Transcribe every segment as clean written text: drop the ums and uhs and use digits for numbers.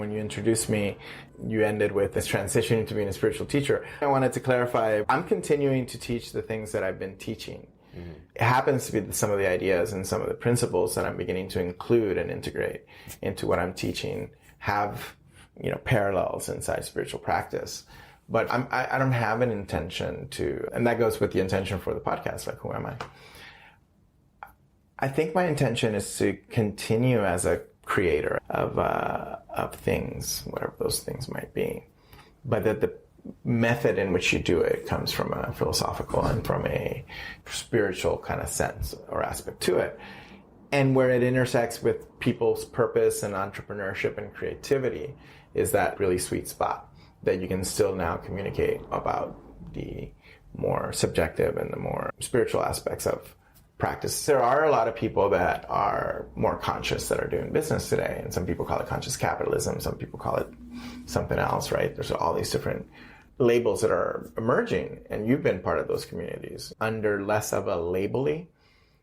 When you introduced me, you ended with this transition into being a spiritual teacher. I wanted to clarify, I'm continuing to teach the things that I've been teaching. Mm-hmm. It happens to be some of the ideas and some of the principles that I'm beginning to include and integrate into what I'm teaching have, parallels inside spiritual practice. But I don't have an intention to, and that goes with the intention for the podcast, like, who am I? I think my intention is to continue as a creator of things, whatever those things might be, but that the method in which you do it comes from a philosophical and from a spiritual kind of sense or aspect to it, and where it intersects with people's purpose and entrepreneurship and creativity is that really sweet spot that you can still now communicate about the more subjective and the more spiritual aspects of practice. There are a lot of people that are more conscious that are doing business today, and some people call it conscious capitalism, some people call it something else, right? There's all these different labels that are emerging, and you've been part of those communities under less of a labely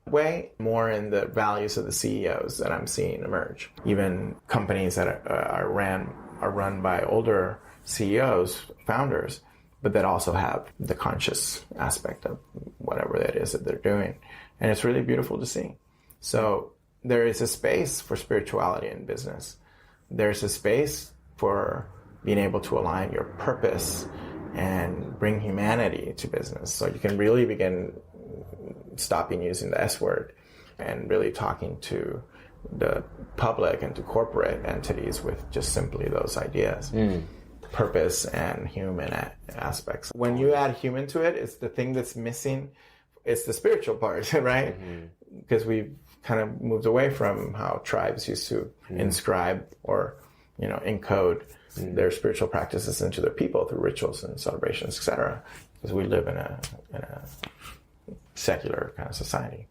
way, more in the values of the CEOs that I'm seeing emerge. Even companies that are run by older CEOs, founders, but that also have the conscious aspect of whatever that is that they're doing. And it's really beautiful to see. So there is a space for spirituality in business. There's a space for being able to align your purpose and bring humanity to business. So you can really begin stopping using the S word and really talking to the public and to corporate entities with just simply those ideas. Purpose and human aspects. When you add human to it, it's the thing that's missing. It's the spiritual part, right? Because we've kind of moved away from how tribes used to inscribe or, encode their spiritual practices into their people through rituals and celebrations, etc. Because we live in a secular kind of society.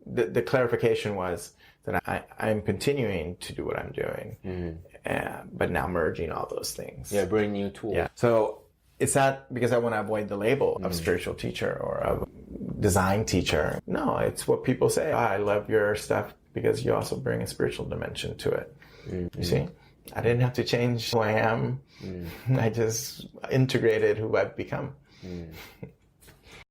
The clarification was that I'm continuing to do what I'm doing, but now merging all those things. Yeah, bring new tools. Yeah. So it's not because I want to avoid the label of spiritual teacher or of design teacher. No, it's what people say. I love your stuff because you also bring a spiritual dimension to it. You see? I didn't have to change who I am. I just integrated who I've become.